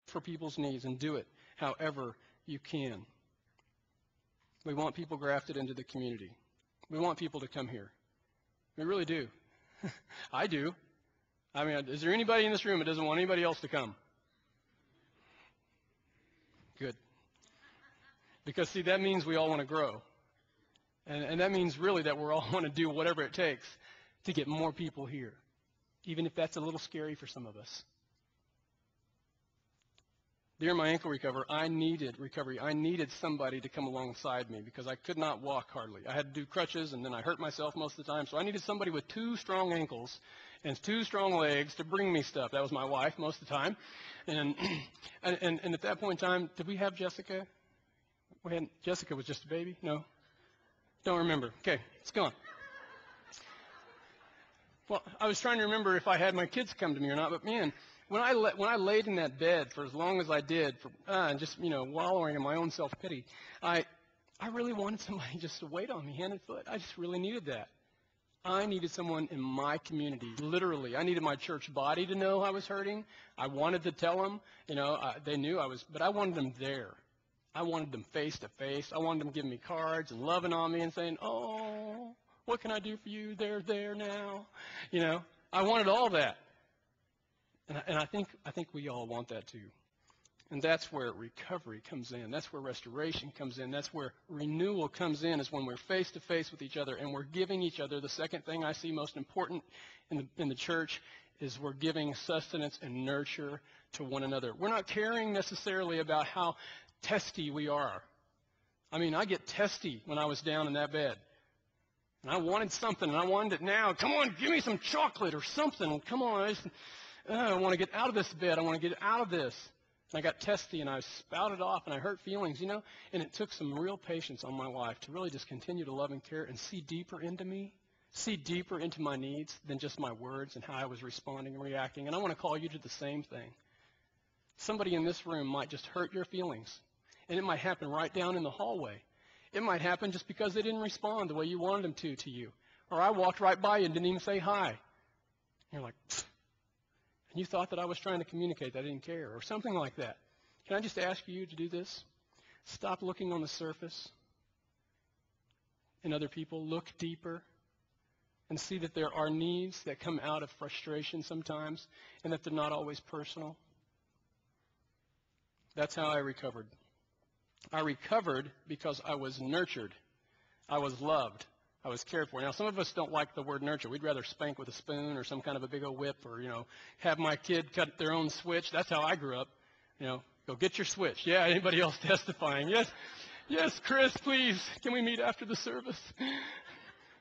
for people's needs and do it however you can. We want people grafted into the community. We want people to come here. We really do. I do. I mean, is there anybody in this room that doesn't want anybody else to come? Good. Because, see, that means we all want to grow. And that means really that we all want to do whatever it takes to get more people here, even if that's a little scary for some of us. During my ankle recovery, I needed somebody to come alongside me because I could not walk hardly. I had to do crutches, and then I hurt myself most of the time. So I needed somebody with 2 strong ankles and 2 strong legs to bring me stuff. That was my wife most of the time. And at that point in time, did we have Jessica? Jessica was just a baby? No? Don't remember. Okay, it's gone. Well, I was trying to remember if I had my kids come to me or not, but man, when I laid in that bed for as long as I did, just wallowing in my own self-pity, I really wanted somebody just to wait on me hand and foot. I just really needed that. I needed someone in my community, literally. I needed my church body to know I was hurting. I wanted to tell them, they knew I was, but I wanted them there. I wanted them face to face. I wanted them giving me cards and loving on me and saying, "Oh, what can I do for you? They're there now." I wanted all that. And I think we all want that too. And that's where recovery comes in. That's where restoration comes in. That's where renewal comes in, is when we're face to face with each other and we're giving each other. The second thing I see most important in the church is we're giving sustenance and nurture to one another. We're not caring necessarily about how testy we are. I mean, I get testy when I was down in that bed. And I wanted something, and I wanted it now. Come on, give me some chocolate or something. Come on, I want to get out of this bed. I want to get out of this. And I got testy, and I spouted off, and I hurt feelings, And it took some real patience on my wife to really just continue to love and care and see deeper into me, see deeper into my needs than just my words and how I was responding and reacting. And I want to call you to the same thing. Somebody in this room might just hurt your feelings, and it might happen right down in the hallway. It might happen just because they didn't respond the way you wanted them to you. Or I walked right by you and didn't even say hi. And you're like, pfft. And you thought that I was trying to communicate that I didn't care, or something like that. Can I just ask you to do this? Stop looking on the surface in other people. Look deeper and see that there are needs that come out of frustration sometimes, and that they're not always personal. That's how I recovered. I recovered because I was nurtured. I was loved. I was cared for. Now, some of us don't like the word nurture. We'd rather spank with a spoon or some kind of a big old whip, or, have my kid cut their own switch. That's how I grew up. Go get your switch. Yeah, anybody else testifying? Yes, Chris, please. Can we meet after the service?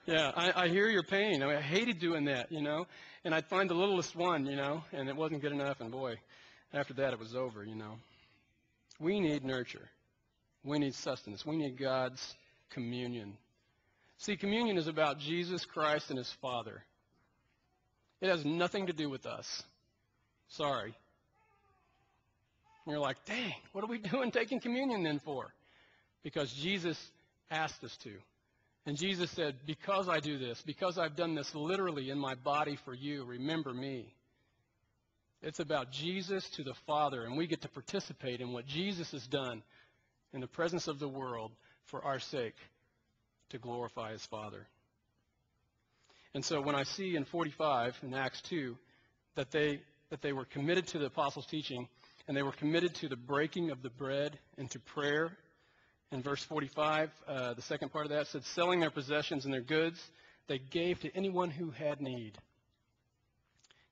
Yeah, I hear your pain. I hated doing that, And I'd find the littlest one, and it wasn't good enough. And boy, after that, it was over, We need nurture. We need sustenance. We need God's communion. See, communion is about Jesus Christ and his Father. It has nothing to do with us. Sorry. And you're like, dang, what are we doing taking communion then for? Because Jesus asked us to. And Jesus said, because I do this, because I've done this literally in my body for you, remember me. It's about Jesus to the Father, and we get to participate in what Jesus has done in the presence of the world for our sake, to glorify his Father. And so when I see in 45 in Acts 2 that they were committed to the apostles' teaching, and they were committed to the breaking of the bread and to prayer, in verse 45, the second part of that said, selling their possessions and their goods, they gave to anyone who had need.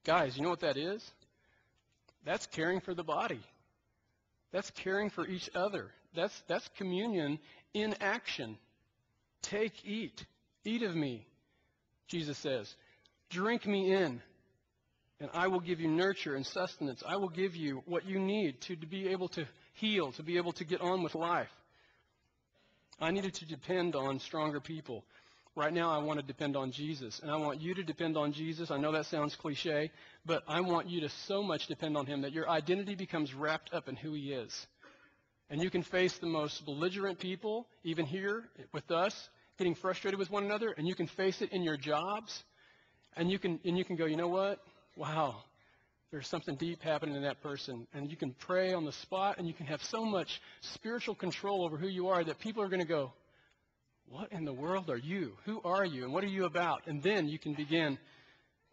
Guys, you know what that is? That's caring for the body. That's caring for each other. That's communion in action. Take, eat of me, Jesus says. Drink me in, and I will give you nurture and sustenance. I will give you what you need to be able to heal, to be able to get on with life. I needed to depend on stronger people. Right now, I want to depend on Jesus, and I want you to depend on Jesus. I know that sounds cliche, but I want you to so much depend on him that your identity becomes wrapped up in who he is. And you can face the most belligerent people, even here with us, getting frustrated with one another, and you can face it in your jobs, and you can go, you know what? Wow, There's something deep happening in that person, and you can pray on the spot, and you can have so much spiritual control over who you are that people are going to go, what in the world are you? Who are you, and what are you about? And then you can begin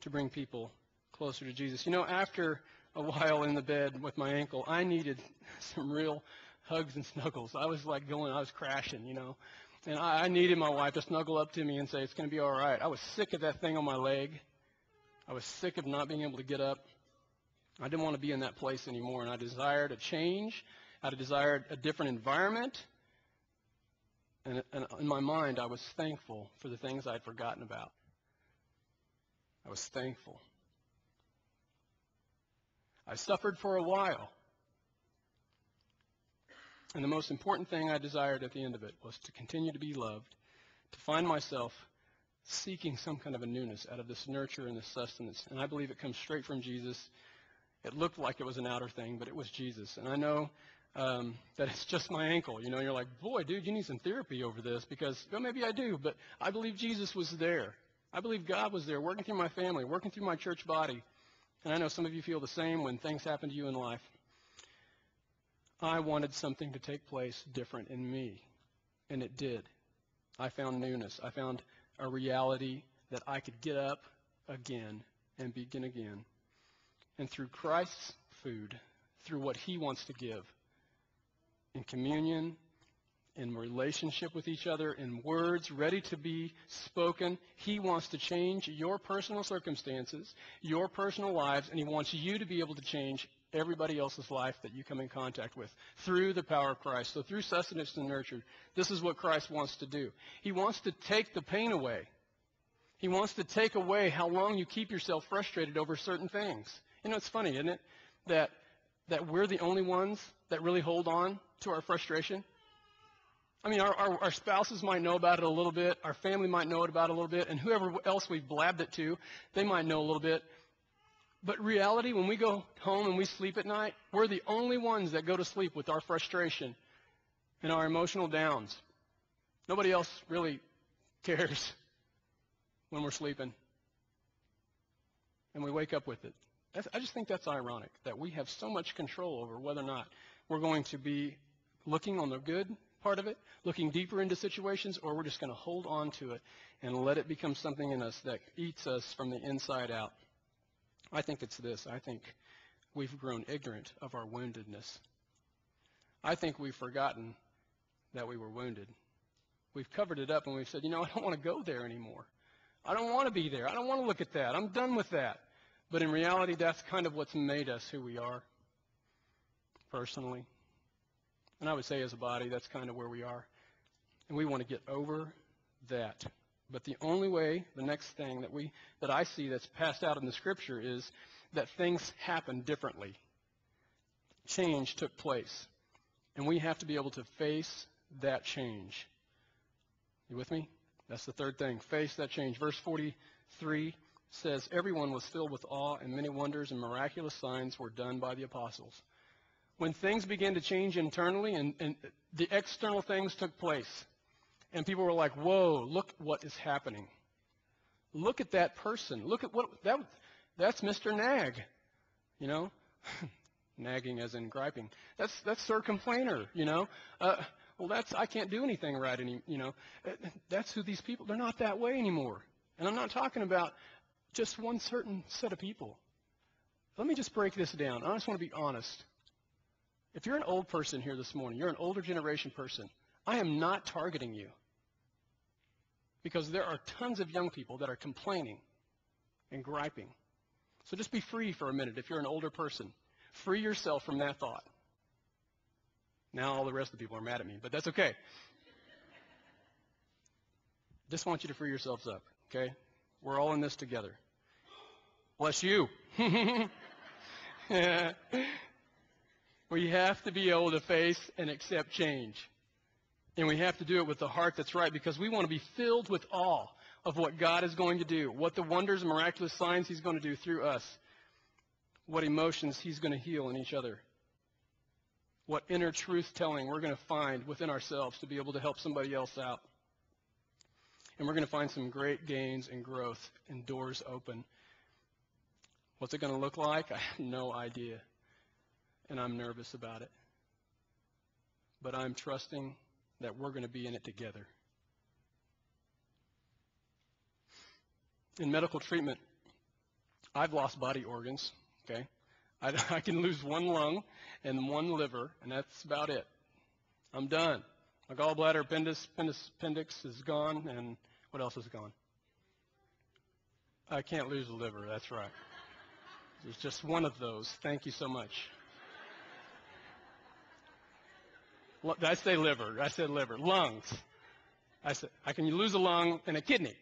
to bring people closer to Jesus. You know, after a while in the bed with my ankle, I needed some real hugs and snuggles. I was like I was crashing, you know. And I needed my wife to snuggle up to me and say, it's going to be all right. I was sick of that thing on my leg. I was sick of not being able to get up. I didn't want to be in that place anymore, and I desired a change. I desired a different environment. And in my mind, I was thankful for the things I'd forgotten about. I was thankful. I suffered for a while. And the most important thing I desired at the end of it was to continue to be loved, to find myself seeking some kind of a newness out of this nurture and this sustenance. And I believe it comes straight from Jesus. It looked like it was an outer thing, but it was Jesus. And I know that it's just my ankle. You know, you're like, boy, dude, you need some therapy over this because, well, maybe I do, but I believe Jesus was there. I believe God was there working through my family, working through my church body. And I know some of you feel the same when things happen to you in life. I wanted something to take place different in me, and it did. I found newness. I found a reality that I could get up again and begin again. And through Christ's food, through what he wants to give, in communion, in relationship with each other, in words ready to be spoken, he wants to change your personal circumstances, your personal lives, and he wants you to be able to change everybody else's life that you come in contact with through the power of Christ. So through sustenance and nurture, this is what Christ wants to do. He wants to take the pain away. He wants to take away how long you keep yourself frustrated over certain things. You know, it's funny, isn't it, that we're the only ones that really hold on to our frustration? I mean, our spouses might know about it a little bit. Our family might know about it a little bit. And whoever else we've blabbed it to, they might know a little bit. But reality, when we go home and we sleep at night, we're the only ones that go to sleep with our frustration and our emotional downs. Nobody else really cares when we're sleeping. And we wake up with it. I just think that's ironic, that we have so much control over whether or not we're going to be looking on the good part of it, looking deeper into situations, or we're just going to hold on to it and let it become something in us that eats us from the inside out. I think it's this. I think we've grown ignorant of our woundedness. I think we've forgotten that we were wounded. We've covered it up and we've said, you know, I don't want to go there anymore. I don't want to be there. I don't want to look at that. I'm done with that. But in reality, that's kind of what's made us who we are, personally. And I would say as a body, that's kind of where we are. And we want to get over that. But the only way, the next thing that I see that's passed out in the Scripture is that things happen differently. Change took place. And we have to be able to face that change. You with me? That's the third thing. Face that change. Verse 43 says, everyone was filled with awe, and many wonders and miraculous signs were done by the apostles. When things began to change internally and the external things took place, and people were like, whoa, look what is happening. Look at that person. Look at that's Mr. Nag, you know. Nagging as in griping. That's Sir Complainer, you know. Well, I can't do anything right, you know. That's who these people, they're not that way anymore. And I'm not talking about just one certain set of people. Let me just break this down. I just want to be honest. If you're an old person here this morning, you're an older generation person, I am not targeting you. Because there are tons of young people that are complaining and griping. So just be free for a minute if you're an older person. Free yourself from that thought. Now all the rest of the people are mad at me, but that's okay. Just want you to free yourselves up, okay? We're all in this together. Bless you. We have to be able to face and accept change. And we have to do it with the heart that's right because we want to be filled with awe of what God is going to do, what the wonders and miraculous signs he's going to do through us, what emotions he's going to heal in each other, what inner truth-telling we're going to find within ourselves to be able to help somebody else out. And we're going to find some great gains and growth and doors open. What's it going to look like? I have no idea. And I'm nervous about it. But I'm trusting that we're going to be in it together. In medical treatment, I've lost body organs, okay? I can lose one lung and one liver, and that's about it. I'm done. My gallbladder, appendix is gone, and what else is gone? I can't lose a liver, that's right. There's just one of those. Thank you so much. Did I say liver? I said liver. Lungs. I said I can lose a lung and a kidney.